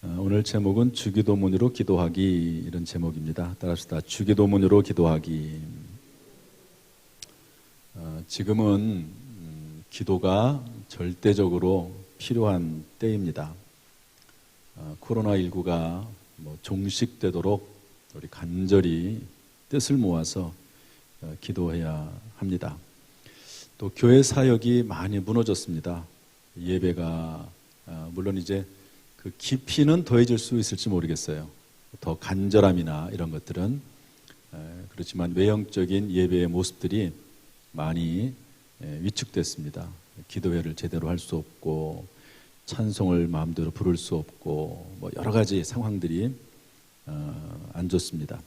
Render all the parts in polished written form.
오늘 제목은 주기도문으로 기도하기, 이런 제목입니다. 따라합시다. 주기도문으로 기도하기. 지금은 기도가 절대적으로 필요한 때입니다. 코로나19가 종식되도록 우리 간절히 뜻을 모아서 기도해야 합니다. 또 교회 사역이 많이 무너졌습니다. 예배가 물론 이제 그 깊이는 더해질 수 있을지 모르겠어요. 더 간절함이나 이런 것들은 그렇지만 외형적인 예배의 모습들이 많이 위축됐습니다. 기도회를 제대로 할 수 없고 찬송을 마음대로 부를 수 없고 여러 가지 상황들이 안 좋습니다.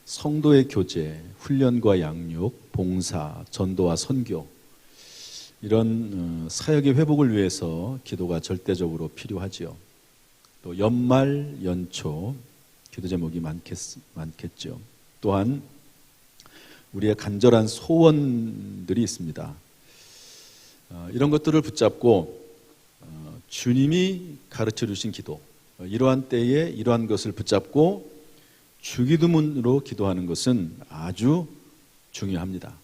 성도의 교제, 훈련과 양육, 봉사, 전도와 선교, 이런 사역의 회복을 위해서 기도가 절대적으로 필요하지요. 또 연말, 연초 기도 제목이 많겠죠. 또한 우리의 간절한 소원들이 있습니다. 이런 것들을 붙잡고 주님이 가르쳐 주신 기도, 이러한 때에 이러한 것을 붙잡고 주기도문으로 기도하는 것은 아주 중요합니다.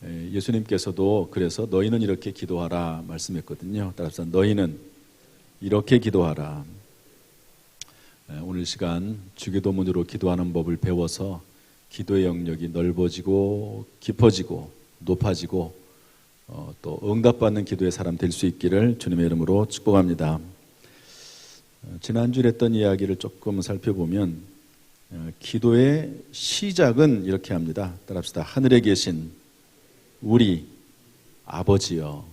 예수님께서도 그래서 너희는 이렇게 기도하라 말씀했거든요. 따라서 너희는 이렇게 기도하라. 오늘 시간 주기도문으로 기도하는 법을 배워서 기도의 영역이 넓어지고 깊어지고 높아지고 또 응답받는 기도의 사람 될 수 있기를 주님의 이름으로 축복합니다. 지난주에 했던 이야기를 조금 살펴보면 기도의 시작은 이렇게 합니다. 따라합시다. 하늘에 계신 우리 아버지여.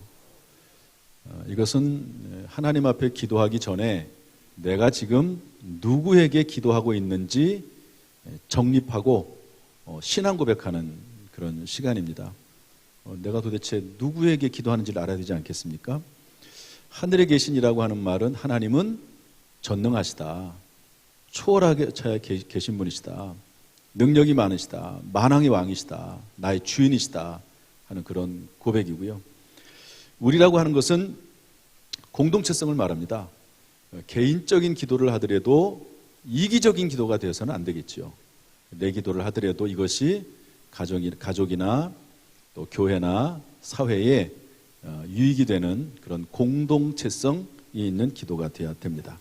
이것은 하나님 앞에 기도하기 전에 내가 지금 누구에게 기도하고 있는지 정립하고 신앙 고백하는 그런 시간입니다. 내가 도대체 누구에게 기도하는지를 알아야 되지 않겠습니까? 하늘에 계신이라고 하는 말은 하나님은 전능하시다, 초월하게 계신 분이시다, 능력이 많으시다, 만왕의 왕이시다, 나의 주인이시다 하는 그런 고백이고요. 우리라고 하는 것은 공동체성을 말합니다. 개인적인 기도를 하더라도 이기적인 기도가 되어서는 안 되겠죠. 내 기도를 하더라도 이것이 가족이나 또 교회나 사회에 유익이 되는 그런 공동체성이 있는 기도가 되어야 됩니다.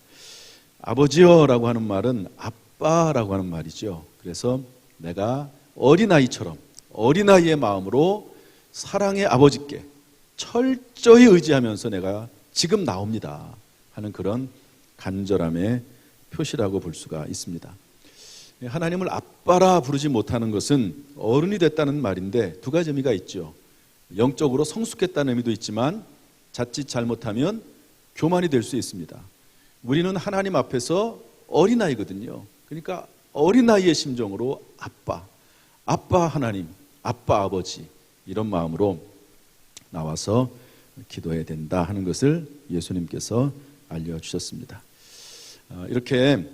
아버지여라고 하는 말은 아빠라고 하는 말이죠. 그래서 내가 어린아이처럼 어린아이의 마음으로 사랑의 아버지께 철저히 의지하면서 내가 지금 나옵니다 하는 그런 간절함의 표시라고 볼 수가 있습니다. 하나님을 아빠라 부르지 못하는 것은 어른이 됐다는 말인데 두 가지 의미가 있죠. 영적으로 성숙했다는 의미도 있지만 자칫 잘못하면 교만이 될 수 있습니다. 우리는 하나님 앞에서 어린아이거든요. 그러니까 어린아이의 심정으로 아빠 하나님, 아빠 아버지, 이런 마음으로 나와서 기도해야 된다 하는 것을 예수님께서 알려주셨습니다. 이렇게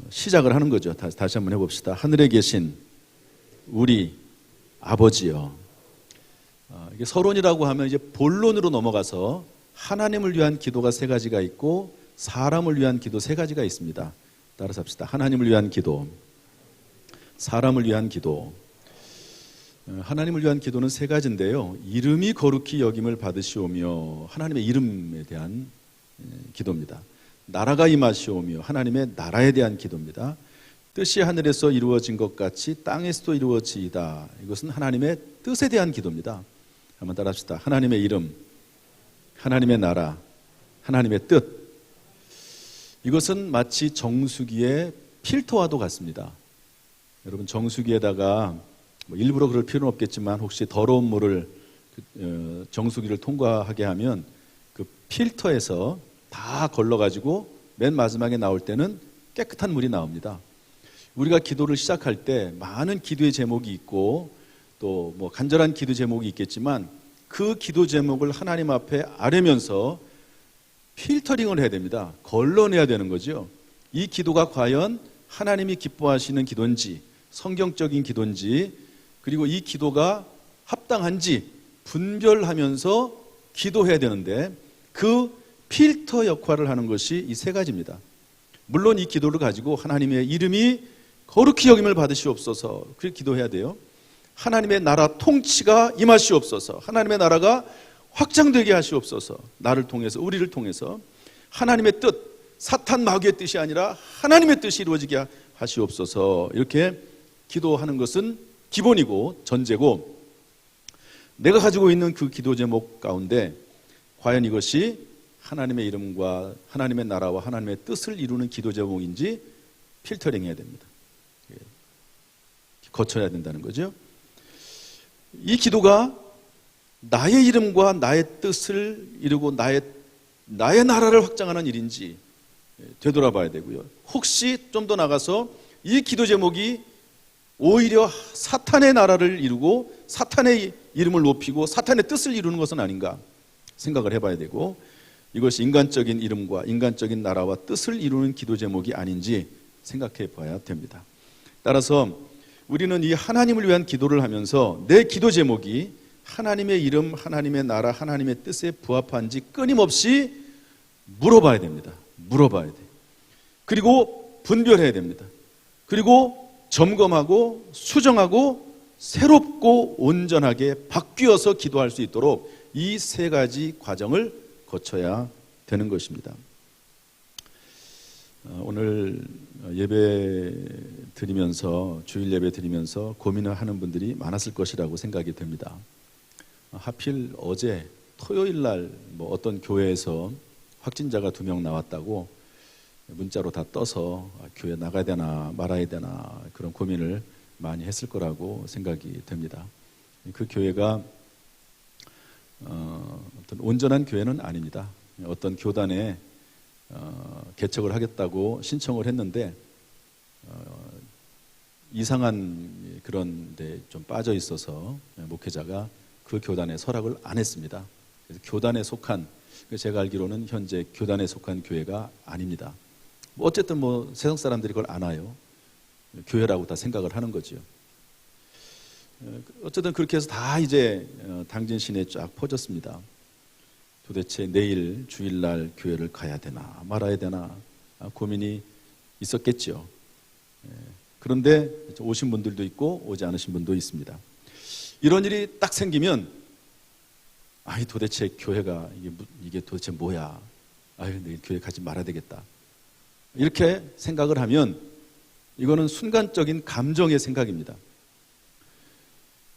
시작을 하는 거죠. 다시 한번 해봅시다. 하늘에 계신 우리 아버지여. 이게 서론이라고 하면 이제 본론으로 넘어가서 하나님을 위한 기도가 세 가지가 있고 사람을 위한 기도 세 가지가 있습니다. 따라서 합시다. 하나님을 위한 기도, 사람을 위한 기도. 하나님을 위한 기도는 세 가지인데요. 이름이 거룩히 여김을 받으시오며, 하나님의 이름에 대한 기도입니다. 나라가 임하시오며, 하나님의 나라에 대한 기도입니다. 뜻이 하늘에서 이루어진 것 같이 땅에서도 이루어지이다. 이것은 하나님의 뜻에 대한 기도입니다. 한번 따라합시다. 하나님의 이름, 하나님의 나라, 하나님의 뜻. 이것은 마치 정수기의 필터와도 같습니다. 여러분, 정수기에다가 일부러 그럴 필요는 없겠지만 혹시 더러운 물을 정수기를 통과하게 하면 그 필터에서 다 걸러가지고 맨 마지막에 나올 때는 깨끗한 물이 나옵니다. 우리가 기도를 시작할 때 많은 기도의 제목이 있고 또 간절한 기도 제목이 있겠지만 그 기도 제목을 하나님 앞에 아뢰면서 필터링을 해야 됩니다. 걸러내야 되는 거죠. 이 기도가 과연 하나님이 기뻐하시는 기도인지, 성경적인 기도인지, 그리고 이 기도가 합당한지 분별하면서 기도해야 되는데 그 필터 역할을 하는 것이 이 세 가지입니다. 물론 이 기도를 가지고 하나님의 이름이 거룩히 여김을 받으시옵소서, 그렇게 기도해야 돼요. 하나님의 나라 통치가 임하시옵소서, 하나님의 나라가 확장되게 하시옵소서, 나를 통해서, 우리를 통해서 하나님의 뜻, 사탄 마귀의 뜻이 아니라 하나님의 뜻이 이루어지게 하시옵소서, 이렇게 기도하는 것은 기본이고 전제고, 내가 가지고 있는 그 기도 제목 가운데 과연 이것이 하나님의 이름과 하나님의 나라와 하나님의 뜻을 이루는 기도 제목인지 필터링 해야 됩니다. 거쳐야 된다는 거죠. 이 기도가 나의 이름과 나의 뜻을 이루고 나의 나라를 확장하는 일인지 되돌아봐야 되고요. 혹시 좀 더 나가서 이 기도 제목이 오히려 사탄의 나라를 이루고 사탄의 이름을 높이고 사탄의 뜻을 이루는 것은 아닌가 생각을 해봐야 되고, 이것이 인간적인 이름과 인간적인 나라와 뜻을 이루는 기도 제목이 아닌지 생각해 봐야 됩니다. 따라서 우리는 이 하나님을 위한 기도를 하면서 내 기도 제목이 하나님의 이름, 하나님의 나라, 하나님의 뜻에 부합한지 끊임없이 물어봐야 됩니다. 물어봐야 돼요. 그리고 분별해야 됩니다. 그리고 점검하고 수정하고 새롭고 온전하게 바뀌어서 기도할 수 있도록 이 세 가지 과정을 거쳐야 되는 것입니다. 오늘 예배 드리면서, 주일 예배 드리면서 고민을 하는 분들이 많았을 것이라고 생각이 됩니다. 하필 어제 토요일 날 어떤 교회에서 확진자가 2명 나왔다고 문자로 다 떠서 교회 나가야 되나 말아야 되나 그런 고민을 많이 했을 거라고 생각이 됩니다. 그 교회가 어떤 온전한 교회는 아닙니다. 어떤 교단에 개척을 하겠다고 신청을 했는데 이상한 그런 데 좀 빠져 있어서 목회자가 그 교단에 서락을 안 했습니다. 그래서 교단에 속한, 제가 알기로는 현재 교단에 속한 교회가 아닙니다. 어쨌든 세상 사람들이 그걸 아나요? 교회라고 다 생각을 하는 거죠. 어쨌든 그렇게 해서 다 이제 당진 시내에 쫙 퍼졌습니다. 도대체 내일 주일날 교회를 가야 되나 말아야 되나 고민이 있었겠죠. 그런데 오신 분들도 있고 오지 않으신 분도 있습니다. 이런 일이 딱 생기면 도대체 교회가 이게 도대체 뭐야? 내일 교회 가지 말아야 되겠다. 이렇게 생각을 하면 이거는 순간적인 감정의 생각입니다.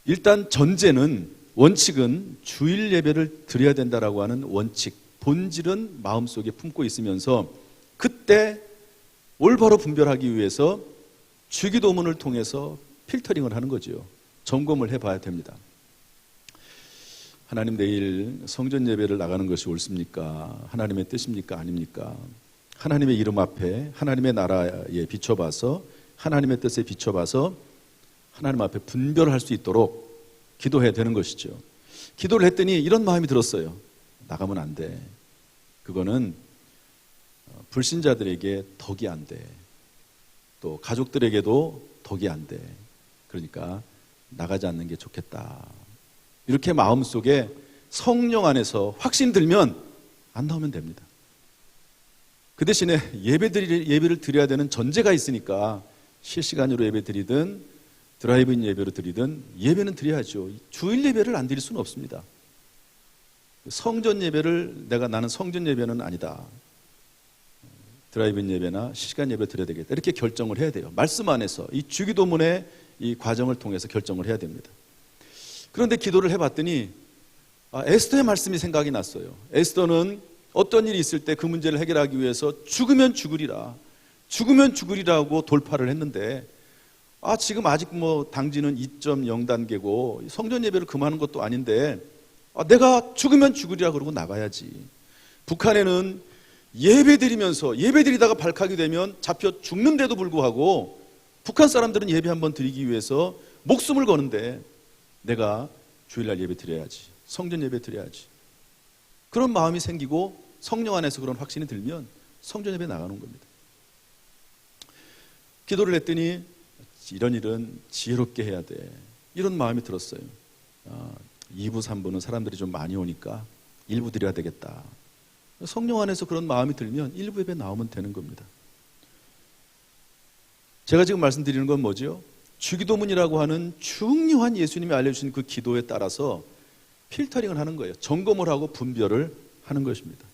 일단 전제는, 원칙은 주일 예배를 드려야 된다라고 하는 원칙, 본질은 마음속에 품고 있으면서 그때 올바로 분별하기 위해서 주기도문을 통해서 필터링을 하는 거죠. 점검을 해봐야 됩니다. 하나님, 내일 성전 예배를 나가는 것이 옳습니까? 하나님의 뜻입니까? 아닙니까? 하나님의 이름 앞에 하나님의 나라에 비춰봐서, 하나님의 뜻에 비춰봐서 하나님 앞에 분별할 수 있도록 기도해야 되는 것이죠. 기도를 했더니 이런 마음이 들었어요. 나가면 안 돼. 그거는 불신자들에게 덕이 안 돼. 또 가족들에게도 덕이 안 돼. 그러니까 나가지 않는 게 좋겠다. 이렇게 마음속에 성령 안에서 확신 들면 안 나오면 됩니다. 그 대신에 예배를 드려야 되는 전제가 있으니까 실시간으로 예배 드리든 드라이브인 예배로 드리든 예배는 드려야죠. 주일 예배를 안 드릴 수는 없습니다. 성전 예배를 나는 성전 예배는 아니다. 드라이브인 예배나 실시간 예배 드려야 되겠다. 이렇게 결정을 해야 돼요. 말씀 안에서 이 주기도문의 이 과정을 통해서 결정을 해야 됩니다. 그런데 기도를 해봤더니 에스더의 말씀이 생각이 났어요. 에스더는 어떤 일이 있을 때 그 문제를 해결하기 위해서 죽으면 죽으리라고 돌파를 했는데 지금 아직 당지는 2.0단계고 성전 예배를 금하는 것도 아닌데 내가 죽으면 죽으리라 그러고 나가야지. 북한에는 예배드리다가 발칵이 되면 잡혀 죽는데도 불구하고 북한 사람들은 예배 한번 드리기 위해서 목숨을 거는데 내가 주일날 예배 드려야지, 성전 예배 드려야지. 그런 마음이 생기고 성령 안에서 그런 확신이 들면 성전 예배 나가는 겁니다. 기도를 했더니 이런 일은 지혜롭게 해야 돼. 이런 마음이 들었어요. 2부, 3부는 사람들이 좀 많이 오니까 1부 드려야 되겠다. 성령 안에서 그런 마음이 들면 1부 예배 나오면 되는 겁니다. 제가 지금 말씀드리는 건 뭐죠? 주기도문이라고 하는 중요한 예수님이 알려주신 그 기도에 따라서 필터링을 하는 거예요. 점검을 하고 분별을 하는 것입니다.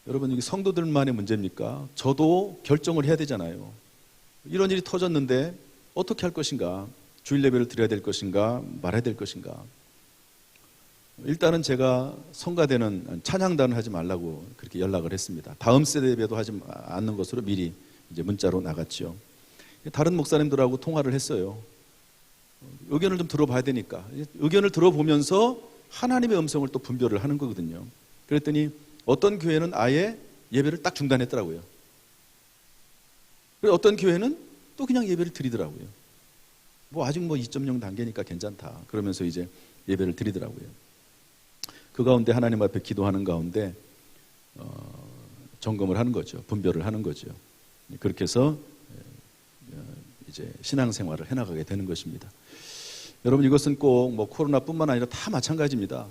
여러분, 이게 성도들만의 문제입니까? 저도 결정을 해야 되잖아요. 이런 일이 터졌는데 어떻게 할 것인가? 주일 예배를 드려야 될 것인가? 말아야 될 것인가? 일단은 제가 성가대는 찬양단을 하지 말라고 그렇게 연락을 했습니다. 다음 세대 예배도 하지 않는 것으로 미리 이제 문자로 나갔죠. 다른 목사님들하고 통화를 했어요. 의견을 좀 들어봐야 되니까. 의견을 들어보면서 하나님의 음성을 또 분별을 하는 거거든요. 그랬더니 어떤 교회는 아예 예배를 딱 중단했더라고요. 그리고 어떤 교회는 또 그냥 예배를 드리더라고요. 아직 2.0 단계니까 괜찮다. 그러면서 이제 예배를 드리더라고요. 그 가운데 하나님 앞에 기도하는 가운데 점검을 하는 거죠. 분별을 하는 거죠. 그렇게 해서 이제 신앙생활을 해나가게 되는 것입니다. 여러분, 이것은 꼭 코로나뿐만 아니라 다 마찬가지입니다.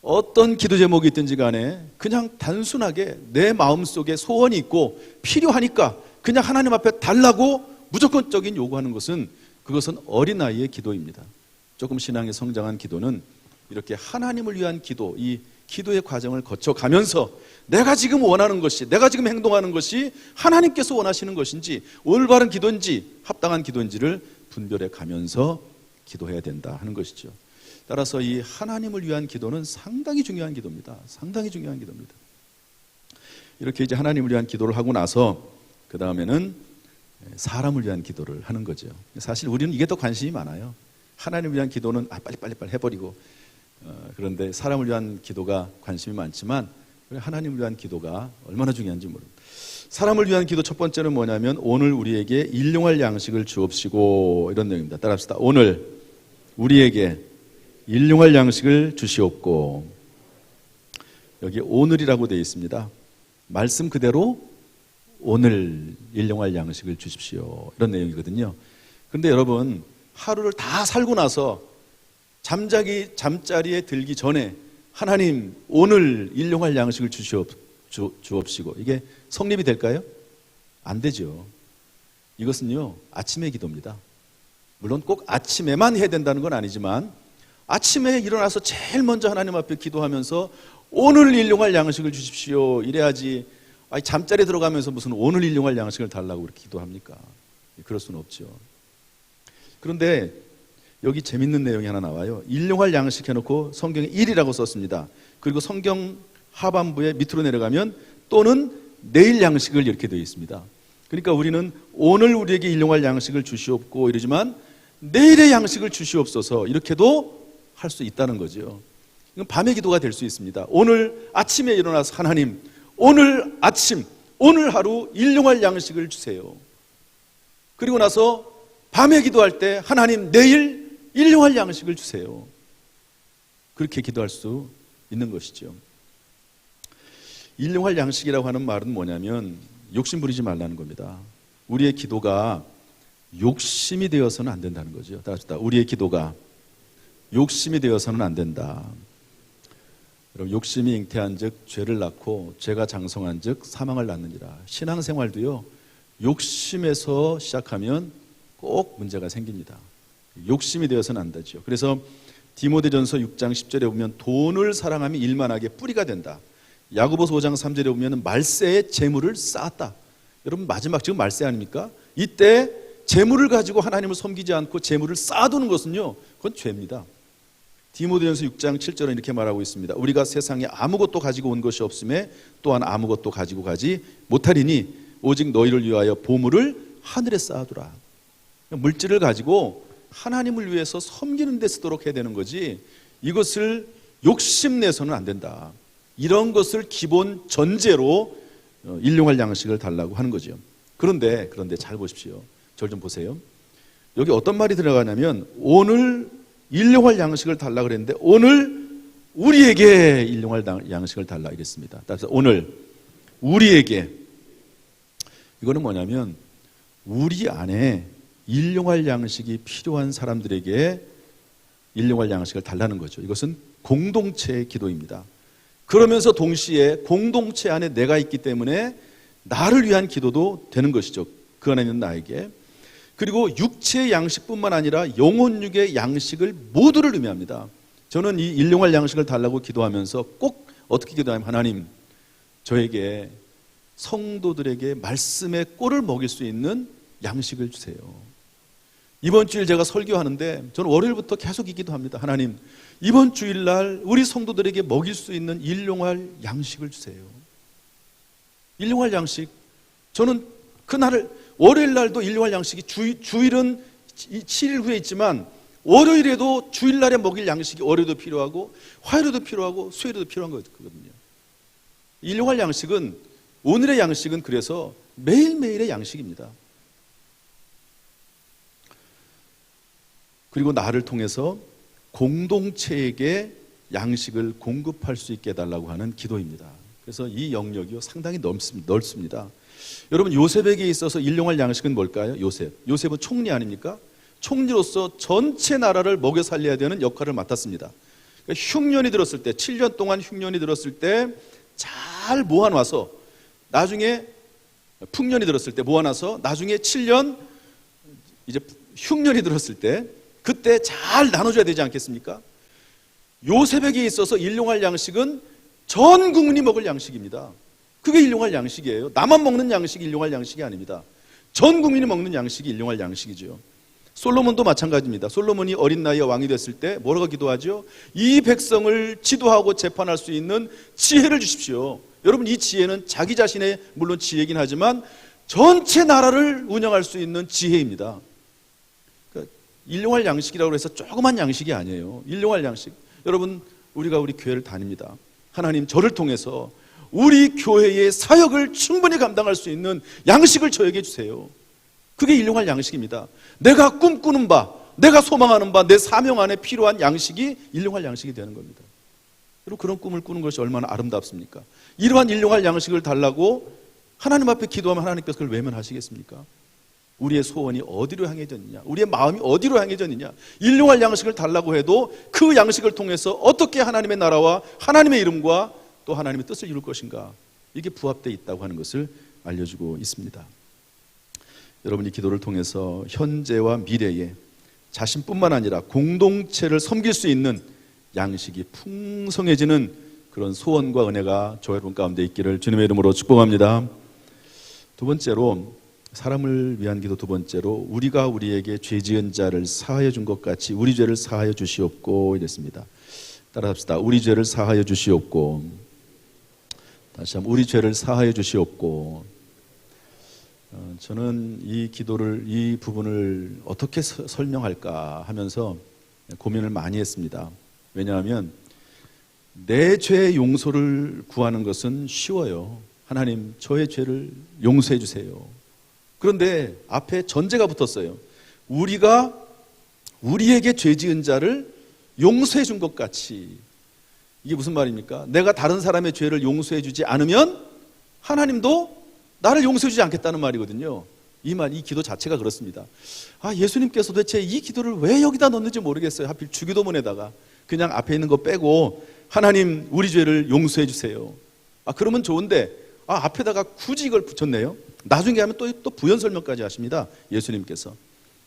어떤 기도 제목이 있든지 간에 그냥 단순하게 내 마음속에 소원이 있고 필요하니까 그냥 하나님 앞에 달라고 무조건적인 요구하는 것은 그것은 어린아이의 기도입니다. 조금 신앙이 성장한 기도는 이렇게 하나님을 위한 기도, 이 기도의 과정을 거쳐가면서 내가 지금 원하는 것이, 내가 지금 행동하는 것이 하나님께서 원하시는 것인지 올바른 기도인지 합당한 기도인지를 분별해 가면서 기도해야 된다 하는 것이죠. 따라서 이 하나님을 위한 기도는 상당히 중요한 기도입니다. 상당히 중요한 기도입니다. 이렇게 이제 하나님을 위한 기도를 하고 나서 그 다음에는 사람을 위한 기도를 하는 거죠. 사실 우리는 이게 더 관심이 많아요. 하나님을 위한 기도는 빨리 해버리고 그런데 사람을 위한 기도가 관심이 많지만 하나님을 위한 기도가 얼마나 중요한지 모릅니다. 사람을 위한 기도 첫 번째는 뭐냐면 오늘 우리에게 일용할 양식을 주옵시고 이런 내용입니다. 따라합시다. 오늘 우리에게 일용할 양식을 주시옵고. 여기 오늘이라고 되어 있습니다. 말씀 그대로 오늘 일용할 양식을 주십시오 이런 내용이거든요. 그런데 여러분, 하루를 다 살고 나서 잠자리에 들기 전에 하나님 오늘 일용할 양식을 주옵시고 이게 성립이 될까요? 안 되죠. 이것은요 아침의 기도입니다. 물론 꼭 아침에만 해야 된다는 건 아니지만 아침에 일어나서 제일 먼저 하나님 앞에 기도하면서 오늘 일용할 양식을 주십시오 이래야지. 잠자리에 들어가면서 무슨 오늘 일용할 양식을 달라고 그렇게 기도합니까? 그럴 수는 없죠. 그런데 여기 재밌는 내용이 하나 나와요. 일용할 양식 해놓고 성경에 일이라고 썼습니다. 그리고 성경 하반부에 밑으로 내려가면 또는 내일 양식을 이렇게 되어 있습니다. 그러니까 우리는 오늘 우리에게 일용할 양식을 주시옵고 이러지만 내일의 양식을 주시옵소서 이렇게도 할 수 있다는 거죠. 이건 밤의 기도가 될 수 있습니다. 오늘 아침에 일어나서 하나님 오늘 아침 오늘 하루 일용할 양식을 주세요. 그리고 나서 밤에 기도할 때 하나님 내일 일용할 양식을 주세요. 그렇게 기도할 수 있는 것이죠. 일용할 양식이라고 하는 말은 뭐냐면 욕심 부리지 말라는 겁니다. 우리의 기도가 욕심이 되어서는 안 된다는 거죠. 따라합시다. 우리의 기도가 욕심이 되어서는 안 된다. 여러분, 욕심이 잉태한 즉 죄를 낳고 죄가 장성한 즉 사망을 낳느니라. 신앙생활도요 욕심에서 시작하면 꼭 문제가 생깁니다. 욕심이 되어서는 안 되죠. 그래서 디모데전서 6장 10절에 보면 돈을 사랑하면 일만하게 뿌리가 된다. 야고보서 5장 3절에 보면 말세에 재물을 쌓았다. 여러분, 마지막 지금 말세 아닙니까? 이때 재물을 가지고 하나님을 섬기지 않고 재물을 쌓아두는 것은요 그건 죄입니다. 디모데전서 6장 7절은 이렇게 말하고 있습니다. 우리가 세상에 아무것도 가지고 온 것이 없음에 또한 아무것도 가지고 가지 못하리니 오직 너희를 위하여 보물을 하늘에 쌓아두라. 물질을 가지고 하나님을 위해서 섬기는 데 쓰도록 해야 되는 거지 이것을 욕심내서는 안 된다. 이런 것을 기본 전제로 일용할 양식을 달라고 하는 거죠. 그런데 잘 보십시오. 절 좀 보세요. 여기 어떤 말이 들어가냐면 오늘 일용할 양식을 달라 그랬는데 오늘 우리에게 일용할 양식을 달라 이랬습니다. 따라서 오늘 우리에게, 이거는 뭐냐면 우리 안에 일용할 양식이 필요한 사람들에게 일용할 양식을 달라는 거죠. 이것은 공동체의 기도입니다. 그러면서 동시에 공동체 안에 내가 있기 때문에 나를 위한 기도도 되는 것이죠. 그 안에 있는 나에게. 그리고 육체의 양식뿐만 아니라 영혼육의 양식을 모두를 의미합니다. 저는 이 일용할 양식을 달라고 기도하면서 꼭 어떻게 기도하면, 하나님 저에게 성도들에게 말씀의 꼴을 먹일 수 있는 양식을 주세요. 이번 주일 제가 설교하는데 저는 월요일부터 계속 이 기도합니다. 하나님 이번 주일날 우리 성도들에게 먹일 수 있는 일용할 양식을 주세요. 일용할 양식, 저는 그날을 월요일날도 일용할 양식이 주일은 7일 후에 있지만 월요일에도 주일날에 먹일 양식이 월요일도 필요하고 화요일에도 필요하고 수요일에도 필요한 거거든요. 일용할 양식은, 오늘의 양식은 그래서 매일매일의 양식입니다. 그리고 나를 통해서 공동체에게 양식을 공급할 수 있게 해달라고 하는 기도입니다. 그래서 이 영역이 상당히 넓습니다. 여러분, 요셉에게 있어서 일용할 양식은 뭘까요? 요셉은 총리 아닙니까? 총리로서 전체 나라를 먹여 살려야 되는 역할을 맡았습니다. 그러니까 흉년이 들었을 때, 7년 동안 흉년이 들었을 때 잘 모아놔서 나중에 풍년이 들었을 때 모아놔서 나중에 7년 이제 흉년이 들었을 때 그때 잘 나눠줘야 되지 않겠습니까? 요셉에게 있어서 일용할 양식은 전 국민이 먹을 양식입니다. 그게 일용할 양식이에요. 나만 먹는 양식이 일용할 양식이 아닙니다. 전 국민이 먹는 양식이 일용할 양식이죠. 솔로몬도 마찬가지입니다. 솔로몬이 어린 나이에 왕이 됐을 때 뭐라고 기도하죠? 이 백성을 지도하고 재판할 수 있는 지혜를 주십시오. 여러분, 이 지혜는 자기 자신의 물론 지혜이긴 하지만 전체 나라를 운영할 수 있는 지혜입니다. 그러니까 일용할 양식이라고 해서 조그만 양식이 아니에요. 일용할 양식. 여러분, 우리가 우리 교회를 다닙니다. 하나님 저를 통해서 우리 교회의 사역을 충분히 감당할 수 있는 양식을 저에게 주세요. 그게 일용할 양식입니다. 내가 꿈꾸는 바, 내가 소망하는 바, 내 사명 안에 필요한 양식이 일용할 양식이 되는 겁니다. 여러분, 그런 꿈을 꾸는 것이 얼마나 아름답습니까? 이러한 일용할 양식을 달라고 하나님 앞에 기도하면 하나님께서 그걸 외면하시겠습니까? 우리의 소원이 어디로 향해졌느냐, 우리의 마음이 어디로 향해졌느냐, 일용할 양식을 달라고 해도 그 양식을 통해서 어떻게 하나님의 나라와 하나님의 이름과 또 하나님의 뜻을 이룰 것인가, 이게 부합되어 있다고 하는 것을 알려주고 있습니다. 여러분이 기도를 통해서 현재와 미래에 자신뿐만 아니라 공동체를 섬길 수 있는 양식이 풍성해지는 그런 소원과 은혜가 저 여러분 가운데 있기를 주님의 이름으로 축복합니다. 두 번째로, 사람을 위한 기도 두 번째로, 우리가 우리에게 죄 지은 자를 사하여 준 것 같이 우리 죄를 사하여 주시옵고 이랬습니다. 따라합시다. 우리 죄를 사하여 주시옵고. 다시 한번, 우리 죄를 사하여 주시옵고. 저는 이 기도를, 이 부분을 어떻게 설명할까 하면서 고민을 많이 했습니다. 왜냐하면 내 죄의 용서를 구하는 것은 쉬워요. 하나님 저의 죄를 용서해 주세요. 그런데 앞에 전제가 붙었어요. 우리가 우리에게 죄 지은 자를 용서해 준 것 같이. 이게 무슨 말입니까? 내가 다른 사람의 죄를 용서해 주지 않으면 하나님도 나를 용서해 주지 않겠다는 말이거든요. 이 기도 자체가 그렇습니다. 예수님께서 도대체 이 기도를 왜 여기다 넣는지 모르겠어요. 하필 주기도문에다가 그냥 앞에 있는 거 빼고 하나님 우리 죄를 용서해 주세요. 그러면 좋은데 앞에다가 굳이 이걸 붙였네요. 나중에 하면 또 부연 설명까지 하십니다. 예수님께서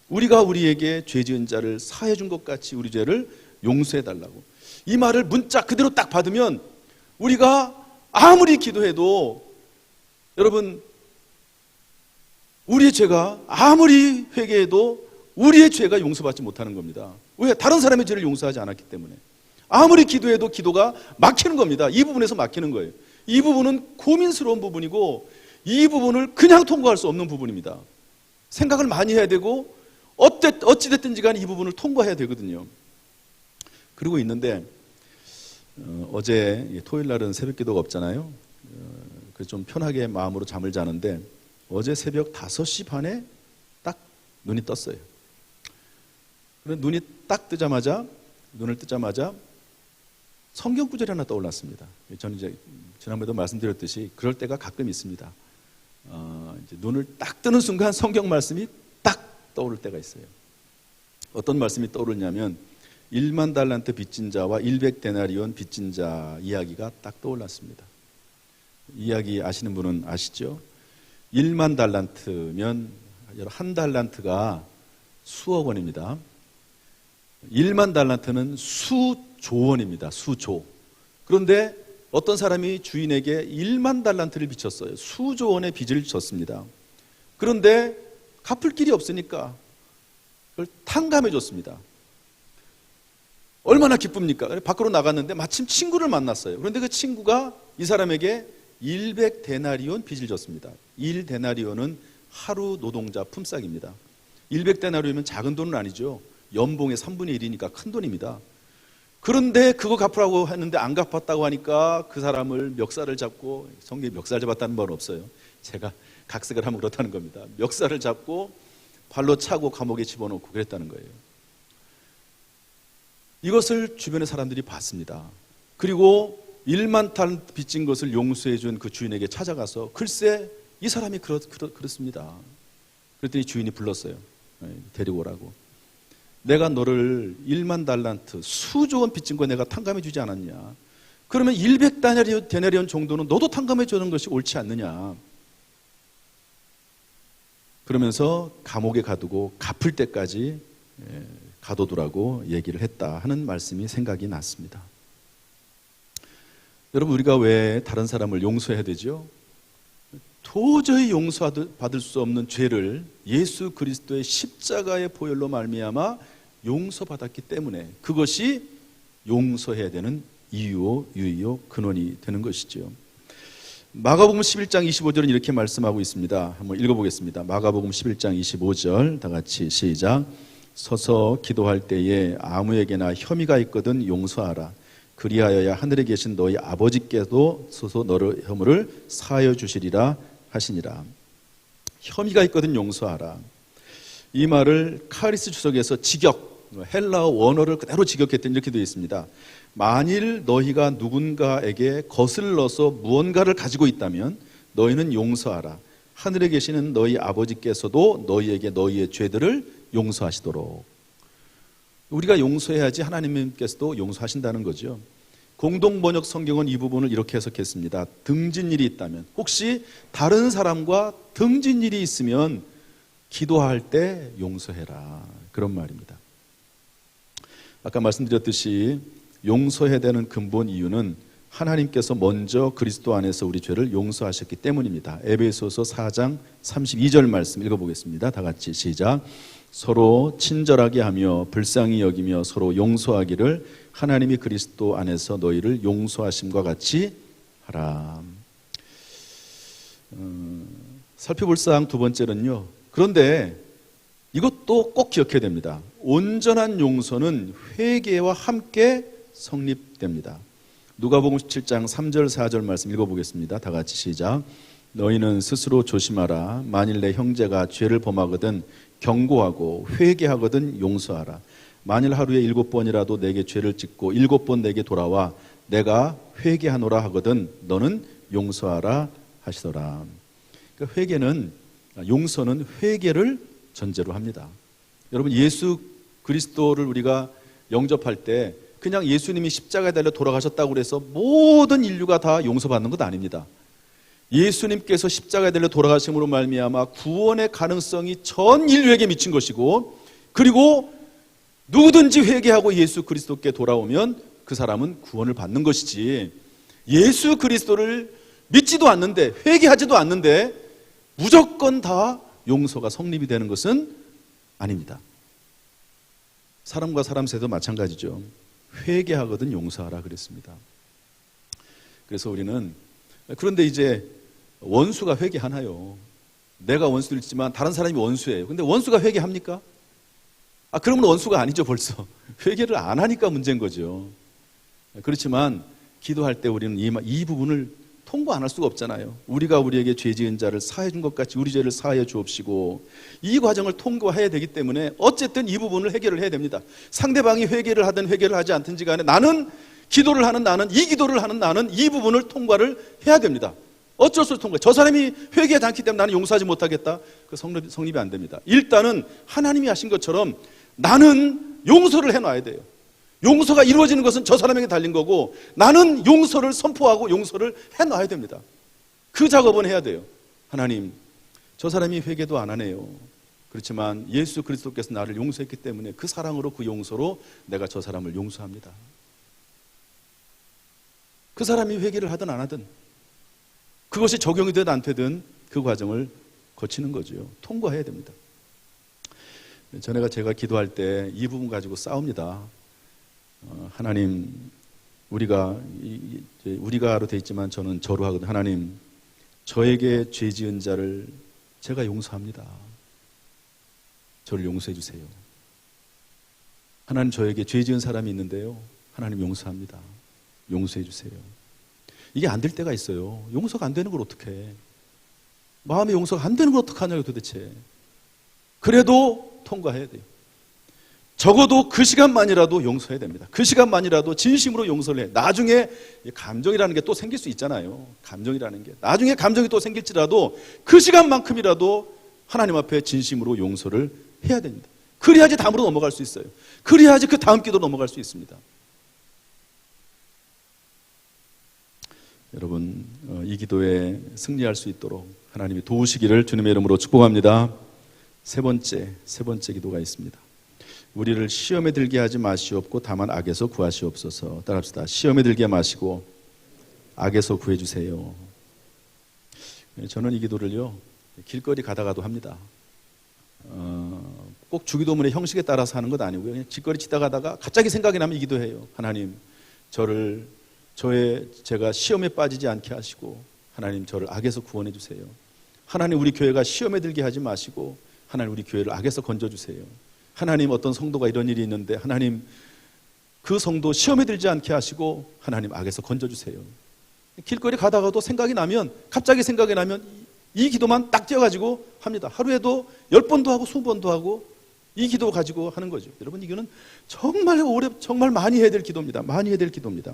우리가 우리에게 죄 지은 자를 사해 준 것 같이 우리 죄를 용서해 달라고. 이 말을 문자 그대로 딱 받으면 우리가 아무리 기도해도, 여러분, 우리의 죄가 아무리 회개해도 우리의 죄가 용서받지 못하는 겁니다. 왜? 다른 사람의 죄를 용서하지 않았기 때문에. 아무리 기도해도 기도가 막히는 겁니다. 이 부분에서 막히는 거예요. 이 부분은 고민스러운 부분이고 이 부분을 그냥 통과할 수 없는 부분입니다. 생각을 많이 해야 되고 어찌됐든지 간에 이 부분을 통과해야 되거든요. 그러고 있는데 어제 토요일 날은 새벽 기도가 없잖아요. 그래서 좀 편하게 마음으로 잠을 자는데 어제 새벽 5시 반에 딱 눈이 떴어요. 눈이 딱 눈을 뜨자마자 성경 구절이 하나 떠올랐습니다. 저는 이제 지난번에도 말씀드렸듯이 그럴 때가 가끔 있습니다. 이제 눈을 딱 뜨는 순간 성경 말씀이 딱 떠오를 때가 있어요. 어떤 말씀이 떠오르냐면 1만 달란트 빚진 자와 100데나리온 빚진 자 이야기가 딱 떠올랐습니다. 이야기 아시는 분은 아시죠? 1만 달란트면 한 달란트가 수억 원입니다. 1만 달란트는 수조 원입니다. 수조. 그런데 어떤 사람이 주인에게 1만 달란트를 빚었어요. 수조 원의 빚을 졌습니다. 그런데 갚을 길이 없으니까 그걸 탕감해 줬습니다. 얼마나 기쁩니까? 밖으로 나갔는데 마침 친구를 만났어요. 그런데 그 친구가 이 사람에게 100데나리온 빚을 졌습니다. 1데나리온은 하루 노동자 품삯입니다. 100데나리온이면 작은 돈은 아니죠. 연봉의 3분의 1이니까 큰 돈입니다. 그런데 그거 갚으라고 했는데 안 갚았다고 하니까 그 사람을 멱살을 잡고, 성경에 멱살 잡았다는 말은 없어요. 제가 각색을 하면 그렇다는 겁니다. 멱살을 잡고 발로 차고 감옥에 집어넣고 그랬다는 거예요. 이것을 주변의 사람들이 봤습니다. 그리고 1만 달러 빚진 것을 용서해 준 그 주인에게 찾아가서 글쎄 이 사람이 그렇습니다. 그랬더니 주인이 불렀어요. 데리고 오라고. 내가 너를 1만 달란트 수조 원 빚진 거 내가 탕감해 주지 않았냐. 그러면 100데나리온 정도는 너도 탕감해 주는 것이 옳지 않느냐. 그러면서 감옥에 가두고 갚을 때까지 가둬두라고 얘기를 했다 하는 말씀이 생각이 났습니다. 여러분, 우리가 왜 다른 사람을 용서해야 되죠? 도저히 용서받을 수 없는 죄를 예수 그리스도의 십자가의 보혈로 말미암아 용서받았기 때문에 그것이 용서해야 되는 이유요 유의요 근원이 되는 것이죠. 마가복음 11장 25절은 이렇게 말씀하고 있습니다. 한번 읽어보겠습니다. 마가복음 11장 25절 다 같이 시작. 서서 기도할 때에 아무에게나 혐의가 있거든 용서하라. 그리하여야 하늘에 계신 너희 아버지께도 서서 너의 허물을 사하여 주시리라 하시니라. 혐의가 있거든 용서하라. 이 말을 카리스 주석에서 직역, 헬라어 원어를 그대로 직역했더니 이렇게 되어 있습니다. 만일 너희가 누군가에게 거슬러서 무언가를 가지고 있다면 너희는 용서하라. 하늘에 계시는 너희 아버지께서도 너희에게 너희의 죄들을 용서하시도록. 우리가 용서해야지 하나님께서도 용서하신다는 거죠. 공동번역 성경은 이 부분을 이렇게 해석했습니다. 등진 일이 있다면, 혹시 다른 사람과 등진 일이 있으면 기도할 때 용서해라, 그런 말입니다. 아까 말씀드렸듯이 용서해야 되는 근본 이유는 하나님께서 먼저 그리스도 안에서 우리 죄를 용서하셨기 때문입니다. 에베소서 4장 32절 말씀 읽어보겠습니다. 다 같이 시작. 서로 친절하게 하며 불쌍히 여기며 서로 용서하기를 하나님이 그리스도 안에서 너희를 용서하심과 같이 하라. 살펴볼 사항 두 번째는요. 그런데 이것도 꼭 기억해야 됩니다. 온전한 용서는 회개와 함께 성립됩니다. 누가복음 17장 3절 4절 말씀 읽어보겠습니다. 다 같이 시작. 너희는 스스로 조심하라. 만일 내 형제가 죄를 범하거든 경고하고 회개하거든 용서하라. 만일 하루에 7번이라도 내게 죄를 짓고 7번 내게 돌아와 내가 회개하노라 하거든 너는 용서하라 하시더라. 그러니까 회개는, 용서는 회개를 전제로 합니다. 여러분, 예수 그리스도를 우리가 영접할 때 그냥 예수님이 십자가에 달려 돌아가셨다고 해서 모든 인류가 다 용서받는 것 아닙니다. 예수님께서 십자가에 달려 돌아가심으로 말미암아 구원의 가능성이 전 인류에게 미친 것이고, 그리고 누구든지 회개하고 예수 그리스도께 돌아오면 그 사람은 구원을 받는 것이지, 예수 그리스도를 믿지도 않는데 회개하지도 않는데 무조건 다 용서가 성립이 되는 것은 아닙니다. 사람과 사람 사이도 마찬가지죠. 회개하거든 용서하라 그랬습니다. 그래서 우리는, 그런데 이제 원수가 회개하나요? 내가 원수를 있지만 다른 사람이 원수예요. 근데 원수가 회개합니까? 그러면 원수가 아니죠. 벌써 회개를 안 하니까 문제인 거죠. 그렇지만 기도할 때 우리는 이 부분을 통보 안 할 수가 없잖아요. 우리가 우리에게 죄 지은 자를 사해 준 것 같이 우리 죄를 사하여 주옵시고, 이 과정을 통과해야 되기 때문에 어쨌든 이 부분을 해결을 해야 됩니다. 상대방이 회개를 하든 회개를 하지 않든지 간에 나는 기도를 하는 나는, 이 기도를 하는 나는 이 부분을 통과를 해야 됩니다. 어쩔 수 없이 통과. 저 사람이 회개하지 않기 때문에 나는 용서하지 못하겠다. 그 성립이 안 됩니다. 일단은 하나님이 하신 것처럼 나는 용서를 해놔야 돼요. 용서가 이루어지는 것은 저 사람에게 달린 거고, 나는 용서를 선포하고 용서를 해놔야 됩니다. 그 작업은 해야 돼요. 하나님, 저 사람이 회개도 안 하네요. 그렇지만 예수 그리스도께서 나를 용서했기 때문에 그 사랑으로, 그 용서로 내가 저 사람을 용서합니다. 그 사람이 회개를 하든 안 하든, 그것이 적용이 되든 안 되든 그 과정을 거치는 거죠. 통과해야 됩니다. 전에가 제가 기도할 때 이 부분 가지고 싸웁니다. 하나님, 우리가로 돼 있지만 저는 저로 하거든요. 하나님, 저에게 죄 지은 자를 제가 용서합니다. 저를 용서해 주세요. 하나님, 저에게 죄 지은 사람이 있는데요, 하나님 용서합니다. 용서해 주세요. 이게 안 될 때가 있어요. 용서가 안 되는 걸 어떻게 해? 마음의 용서가 안 되는 걸 어떡하냐고 도대체. 그래도 통과해야 돼요. 적어도 그 시간만이라도 용서해야 됩니다. 그 시간만이라도 진심으로 용서를 해. 나중에 감정이라는 게 또 생길 수 있잖아요. 감정이라는 게. 나중에 감정이 또 생길지라도 그 시간만큼이라도 하나님 앞에 진심으로 용서를 해야 됩니다. 그래야지 다음으로 넘어갈 수 있어요. 그래야지 그 다음 기도로 넘어갈 수 있습니다. 여러분, 이 기도에 승리할 수 있도록 하나님이 도우시기를 주님의 이름으로 축복합니다. 세 번째 기도가 있습니다. 우리를 시험에 들게 하지 마시옵고 다만 악에서 구하시옵소서. 따라합시다. 시험에 들게 마시고 악에서 구해주세요. 저는 이 기도를요, 길거리 가다가도 합니다. 꼭 주기도문의 형식에 따라서 하는 것 아니고요, 그냥 길거리 지나가다가 갑자기 생각이 나면 이 기도해요. 하나님, 제가 시험에 빠지지 않게 하시고 하나님, 저를 악에서 구원해 주세요. 하나님, 우리 교회가 시험에 들게 하지 마시고 하나님, 우리 교회를 악에서 건져주세요. 하나님, 어떤 성도가 이런 일이 있는데 하나님, 그 성도 시험에 들지 않게 하시고 하나님, 악에서 건져주세요. 길거리 가다가도 생각이 나면, 갑자기 생각이 나면 이 기도만 딱 띄어가지고 합니다. 하루에도 10번도 하고 20번도 하고 이 기도 가지고 하는 거죠. 여러분, 이거는 정말 많이 해야 될 기도입니다. 많이 해야 될 기도입니다.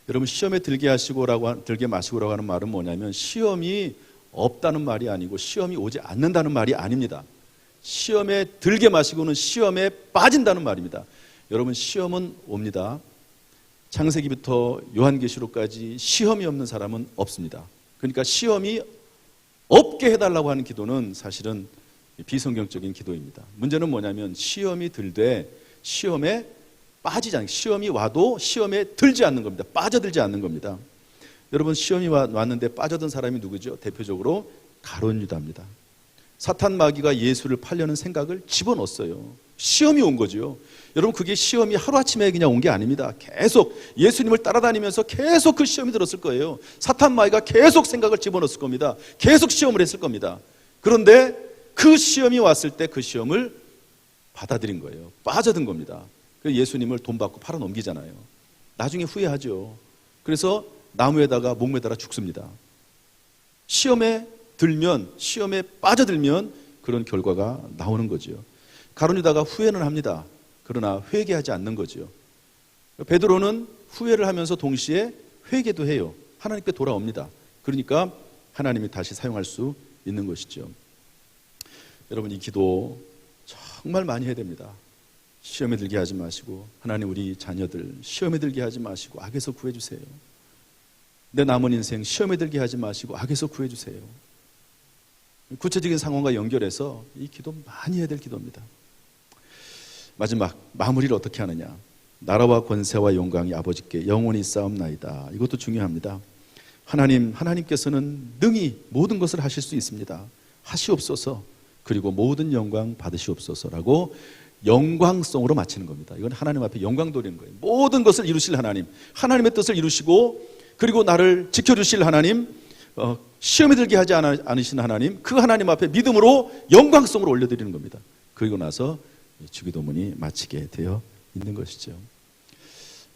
여러분, 시험에 들게 마시고라고 하는 말은 뭐냐면, 시험이 없다는 말이 아니고 시험이 오지 않는다는 말이 아닙니다. 시험에 들게 마시고는 시험에 빠진다는 말입니다. 여러분, 시험은 옵니다. 창세기부터 요한계시록까지 시험이 없는 사람은 없습니다. 그러니까 시험이 없게 해달라고 하는 기도는 사실은 비성경적인 기도입니다. 문제는 뭐냐면, 시험이 들되 시험에 빠지지 않는, 시험이 와도 시험에 들지 않는 겁니다. 빠져들지 않는 겁니다. 여러분, 시험이 왔는데 빠져든 사람이 누구죠? 대표적으로 가룟 유다입니다. 사탄 마귀가 예수를 팔려는 생각을 집어넣었어요. 시험이 온 거죠. 여러분, 그게 시험이 하루아침에 그냥 온 게 아닙니다. 계속 예수님을 따라다니면서 계속 그 시험이 들었을 거예요. 사탄 마귀가 계속 생각을 집어넣었을 겁니다. 계속 시험을 했을 겁니다. 그런데 그 시험이 왔을 때 그 시험을 받아들인 거예요. 빠져든 겁니다. 예수님을 돈 받고 팔아 넘기잖아요. 나중에 후회하죠. 그래서 나무에다가 목 매달아 죽습니다. 시험에 빠져들면 그런 결과가 나오는 거죠. 가룟 유다가 후회는 합니다. 그러나 회개하지 않는 거죠. 베드로는 후회를 하면서 동시에 회개도 해요. 하나님께 돌아옵니다. 그러니까 하나님이 다시 사용할 수 있는 것이죠. 여러분, 이 기도 정말 많이 해야 됩니다. 시험에 들게 하지 마시고, 하나님, 우리 자녀들 시험에 들게 하지 마시고 악에서 구해주세요. 내 남은 인생 시험에 들게 하지 마시고 악에서 구해주세요. 구체적인 상황과 연결해서 이 기도 많이 해야 될 기도입니다. 마지막, 마무리를 어떻게 하느냐. 나라와 권세와 영광이 아버지께 영원히 쌓옵나이다. 이것도 중요합니다. 하나님께서는 능히 모든 것을 하실 수 있습니다. 하시옵소서. 그리고 모든 영광 받으시옵소서라고 영광성으로 마치는 겁니다. 이건 하나님 앞에 영광 돌리는 거예요. 모든 것을 이루실 하나님, 하나님의 뜻을 이루시고, 그리고 나를 지켜주실 하나님, 시험에 들게 하지 않으신 하나님, 그 하나님 앞에 믿음으로 영광성으로 올려드리는 겁니다. 그리고 나서 주기도문이 마치게 되어 있는 것이죠.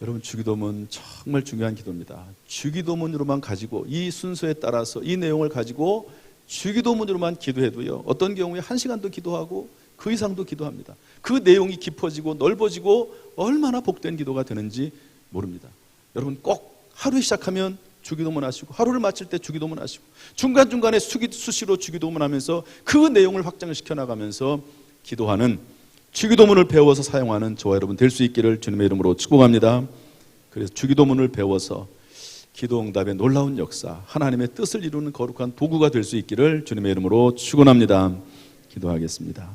여러분, 주기도문 정말 중요한 기도입니다. 주기도문으로만 가지고, 이 순서에 따라서 이 내용을 가지고 주기도문으로만 기도해도요, 어떤 경우에 1시간도 기도하고 그 이상도 기도합니다. 그 내용이 깊어지고 넓어지고 얼마나 복된 기도가 되는지 모릅니다. 여러분, 꼭 하루 시작하면 주기도문 하시고, 하루를 마칠 때 주기도문 하시고, 중간중간에 수시로 주기도문 하면서 그 내용을 확장을 시켜나가면서 기도하는, 주기도문을 배워서 사용하는 저와 여러분 될 수 있기를 주님의 이름으로 축복합니다. 그래서 주기도문을 배워서 기도응답의 놀라운 역사, 하나님의 뜻을 이루는 거룩한 도구가 될 수 있기를 주님의 이름으로 축원합니다. 기도하겠습니다.